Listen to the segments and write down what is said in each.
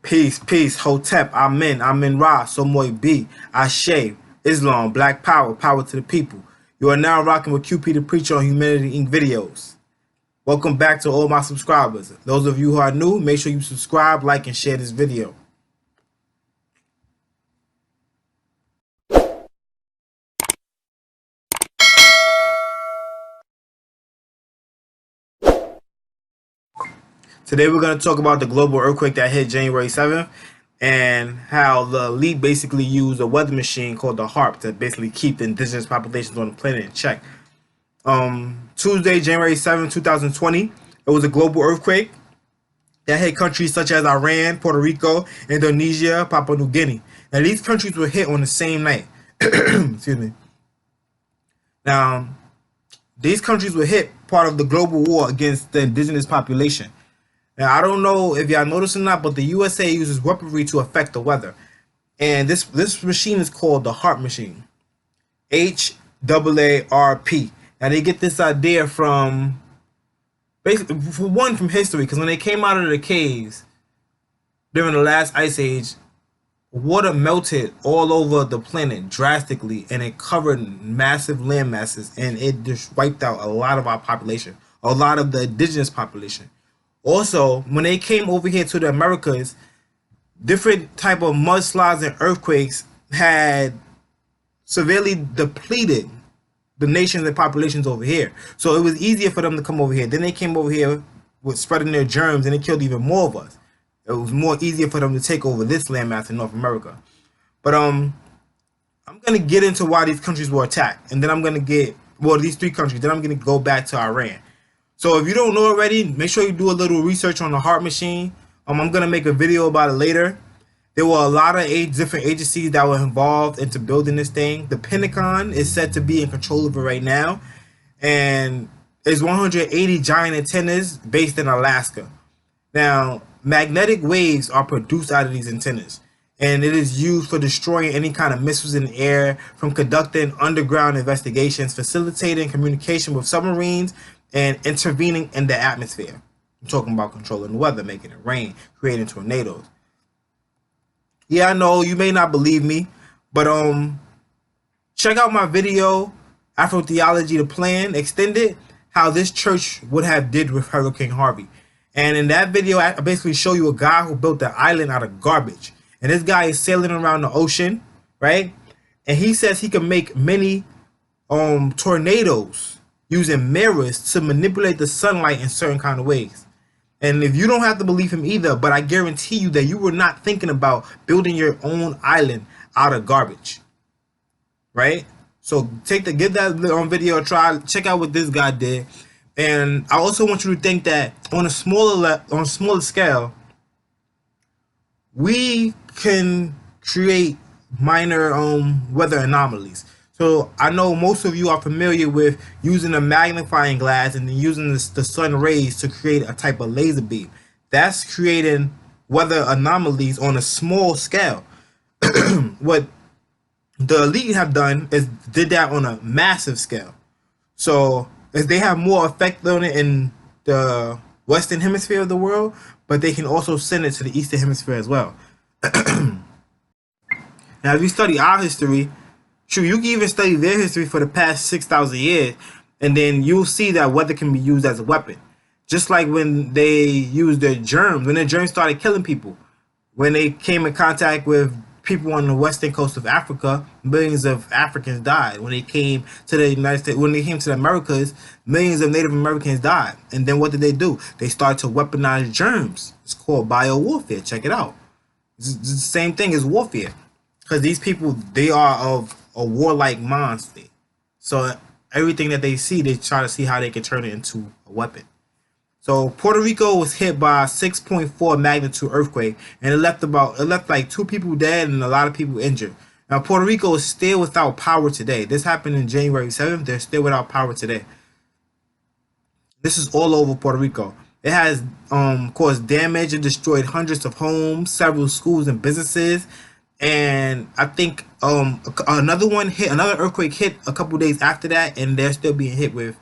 Peace, peace, Hotep, Amen, Ra, Somoy B, Ashe, Islam, Black Power, Power to the people. You are now rocking with QP the Preacher on Humanity Inc. videos. Welcome back to all my subscribers. Those of you who are new, make sure you subscribe, like, and share this video. Today we're going to talk about the global earthquake that hit January 7th and how the elite basically used a weather machine called the Haarp to basically keep the indigenous populations on the planet in check. Tuesday, January 7th, 2020, it was a global earthquake that hit countries such as Iran, Puerto Rico, Indonesia, Papua New Guinea. Now, these countries were hit on the same night. Excuse me. Now, these countries were hit part of the global war against the indigenous population. Now, I don't know if y'all noticed or not, but the USA uses weaponry to affect the weather. And this machine is called the Haarp machine. Haarp. Now, they get this idea from, basically, for one, from history, because when they came out of the caves during the last ice age, water melted all over the planet drastically, and it covered massive land masses, and it just wiped out a lot of our population, a lot of the indigenous population. Also, when they came over here to the Americas, different type of mudslides and earthquakes had severely depleted the nations and populations over here. So it was easier for them to come over here. Then they came over here with spreading their germs, and it killed even more of us. It was more easier for them to take over this landmass in North America. But I'm gonna get into why these countries were attacked, and then I'm gonna get, well, these three countries. Then I'm gonna go back to Iran. So if you don't know already, make sure you do a little research on the Haarp machine. I'm gonna make a video about it later. There were a lot of different agencies that were involved into building this thing. The Pentagon is said to be in control of it right now, and there's 180 giant antennas based in Alaska. Now, magnetic waves are produced out of these antennas, and it is used for destroying any kind of missiles in the air, from conducting underground investigations, facilitating communication with submarines, and intervening in the atmosphere. I'm talking about controlling the weather, making it rain, creating tornadoes. Yeah, I know you may not believe me, but check out my video, Afrotheology, the Plan Extended, how this church would have did with Hurricane Harvey. And in that video, I basically show you a guy who built an island out of garbage. And this guy is sailing around the ocean, right? And he says he can make many tornadoes using mirrors to manipulate the sunlight in certain kind of ways. And if you don't have to believe him either, but I guarantee you that you were not thinking about building your own island out of garbage, right? So give that video a try. Check out what this guy did. And I also want you to think that on a smaller scale, we can create minor weather anomalies. So I know most of you are familiar with using a magnifying glass and then using the sun rays to create a type of laser beam. That's creating weather anomalies on a small scale. What the elite have done is did that on a massive scale. So as they have more effect on it in the western hemisphere of the world, but they can also send it to the eastern hemisphere as well. Now, if you study our history, true, you can even study their history for the past 6,000 years, and then you'll see that weather can be used as a weapon. Just like when they used their germs, when their germs started killing people. When they came in contact with people on the western coast of Africa, millions of Africans died. When they came to the United States, when they came to the Americas, millions of Native Americans died. And then what did they do? They started to weaponize germs. It's called biowarfare. Check it out. It's the same thing as warfare. Because these people, they are of a warlike monster. So everything that they see, they try to see how they can turn it into a weapon. So Puerto Rico was hit by a 6.4 magnitude earthquake, and it left like 2 people dead and a lot of people injured. Now Puerto Rico is still without power today. This happened in January 7th. They're still without power today. This is all over Puerto Rico. It has caused damage and destroyed hundreds of homes, several schools and businesses. And I think another earthquake hit a couple days after that, and they're still being hit with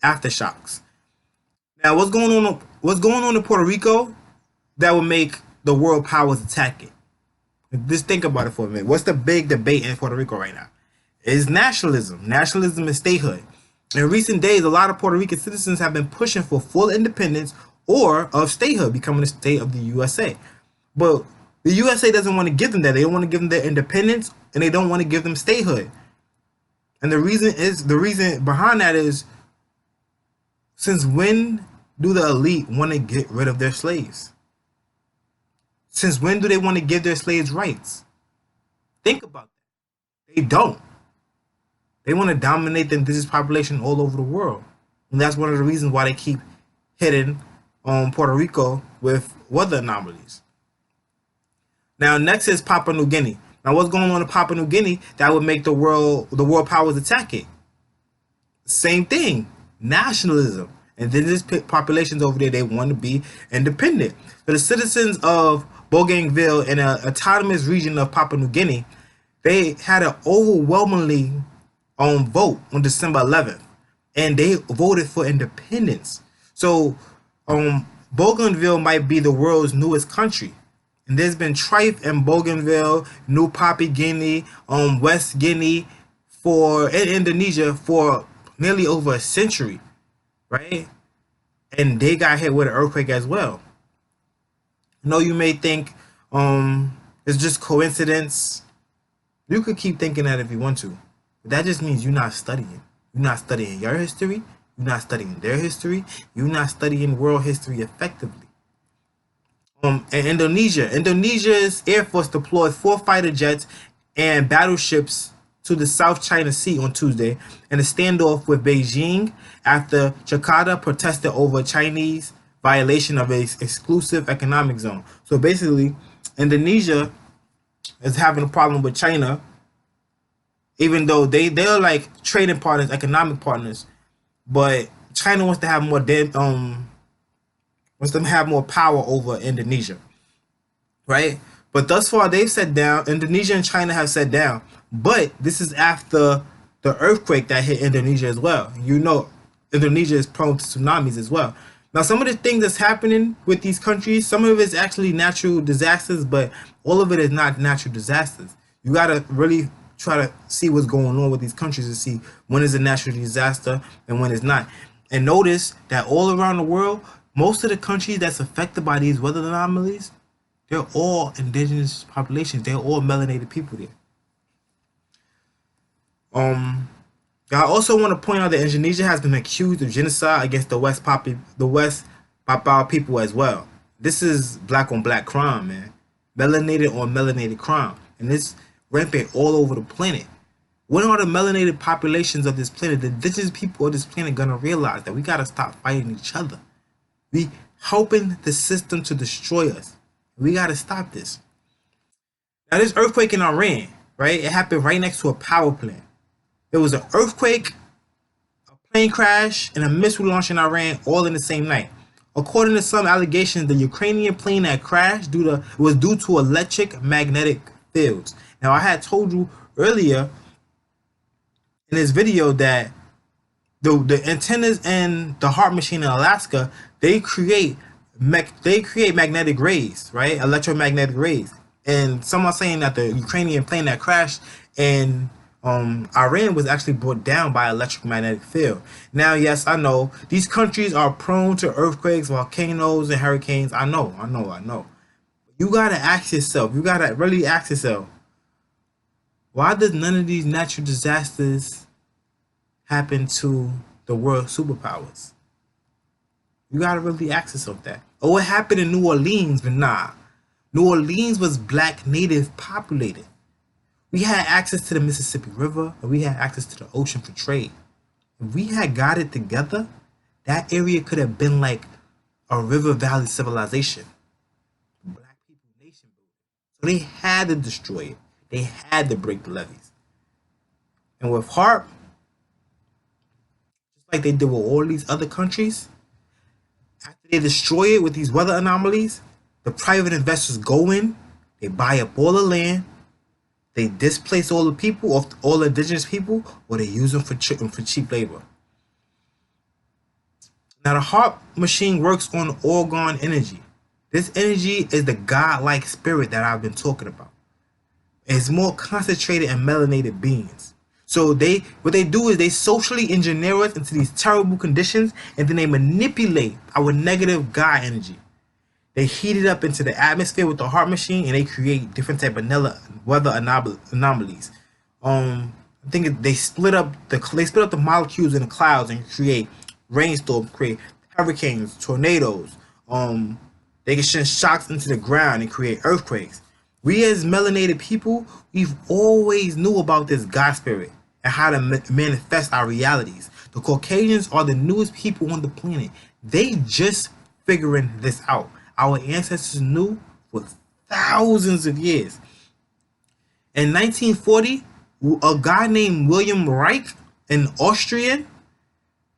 aftershocks. Now, what's going on in Puerto Rico that would make the world powers attack it? Just think about it for a minute. What's the big debate in Puerto Rico right now? It's nationalism. Nationalism is statehood. In recent days, a lot of Puerto Rican citizens have been pushing for full independence or of statehood, becoming a state of the USA. But the USA doesn't want to give them that. They don't want to give them their independence, and they don't want to give them statehood. And the reason behind that is, since when do the elite want to get rid of their slaves? Since when do they want to give their slaves rights? Think about that. They don't. They want to dominate the indigenous population all over the world. And that's one of the reasons why they keep hitting Puerto Rico with weather anomalies. Now, next is Papua New Guinea. Now, what's going on in Papua New Guinea that would make the world powers attack it? Same thing, nationalism. Indigenous populations over there, they want to be independent. So the citizens of Bougainville, in an autonomous region of Papua New Guinea, they had an overwhelmingly vote on December 11th, and they voted for independence. So Bougainville might be the world's newest country. And there's been strife in Bougainville, New Papua Guinea, West Guinea, in Indonesia for nearly over a century, right? And they got hit with an earthquake as well. I know you may think it's just coincidence. You could keep thinking that if you want to. But that just means you're not studying. You're not studying your history. You're not studying their history. You're not studying world history effectively. In Indonesia's Air Force deployed 4 fighter jets and battleships to the South China Sea on Tuesday in a standoff with Beijing after Jakarta protested over Chinese violation of its exclusive economic zone. So basically, Indonesia is having a problem with China, even though they're like trading partners, economic partners, but China wants to have more wants them to have more power over Indonesia, right? But thus far, they've set down. Indonesia and China have set down. But this is after the earthquake that hit Indonesia as well. You know, Indonesia is prone to tsunamis as well. Now, some of the things that's happening with these countries, some of it is actually natural disasters, but all of it is not natural disasters. You got to really try to see what's going on with these countries to see when is a natural disaster and when it's not. And notice that all around the world, most of the countries that's affected by these weather anomalies, they're all indigenous populations. They're all melanated people there. I also want to point out that Indonesia has been accused of genocide against the West Papua people as well. This is black on black crime, man. Melanated on melanated crime. And it's rampant all over the planet. When are the melanated populations of this planet, the indigenous people of this planet, gonna realize that we gotta stop fighting each other? We helping the system to destroy us. We gotta stop this. Now, this earthquake in Iran, right? It happened right next to a power plant. There was an earthquake, a plane crash, and a missile launch in Iran all in the same night. According to some allegations, the Ukrainian plane that crashed was due to electric magnetic fields. Now, I had told you earlier in this video that the antennas in the Haarp machine in Alaska, they create magnetic rays, right? Electromagnetic rays. And someone saying that the Ukrainian plane that crashed in Iran was actually brought down by electromagnetic field. Now, yes, I know these countries are prone to earthquakes, volcanoes, and hurricanes. I know. You gotta ask yourself. You gotta really ask yourself, why does none of these natural disasters happen to the world superpowers? You gotta really ask yourself that. Oh, it happened in New Orleans, but nah. New Orleans was black native populated. We had access to the Mississippi River, and we had access to the ocean for trade. If we had got it together, that area could have been like a river valley civilization. Black people nation building. So they had to destroy it. They had to break the levees. And with Haarp, just like they did with all these other countries, after they destroy it with these weather anomalies, the private investors go in, they buy up all the land, they displace all the people, all the indigenous people, or they use them for cheap labor. Now, the Haarp machine works on argon energy. This energy is the godlike spirit that I've been talking about. It's more concentrated in melanated beings. So what they do is they socially engineer us into these terrible conditions, and then they manipulate our negative God energy. They heat it up into the atmosphere with the Haarp machine, and they create different type of weather anomalies. I think they split up the molecules in the clouds and create rainstorms, create hurricanes, tornadoes. They can send shocks into the ground and create earthquakes. We as melanated people, we've always knew about this God spirit and how to manifest our realities. The Caucasians are the newest people on the planet. They just figuring this out. Our ancestors knew for thousands of years. In 1940, a guy named William Reich, an Austrian,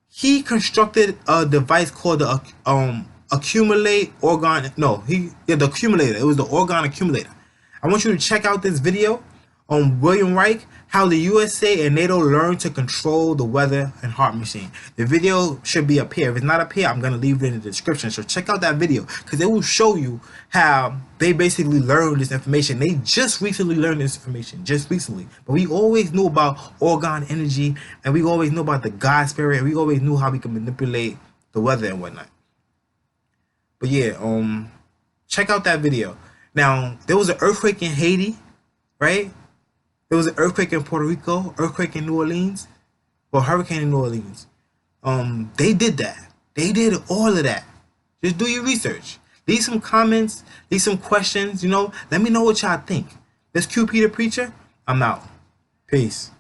he constructed a device called the accumulate organ. No, the accumulator. It was the organ accumulator. I want you to check out this video on William Reich, how the USA and NATO learned to control the weather and Haarp machine. The video should be up here. If it's not up here, I'm going to leave it in the description. So check out that video because it will show you how they basically learned this information. They just recently learned this information, just recently. But we always knew about organ energy, and we always knew about the God spirit, and we always knew how we could manipulate the weather and whatnot. But yeah, check out that video. Now, there was an earthquake in Haiti, right? There was an earthquake in Puerto Rico, earthquake in New Orleans, or hurricane in New Orleans. They did that. They did all of that. Just do your research. Leave some comments, leave some questions, let me know what y'all think. This QP the Preacher, I'm out. Peace.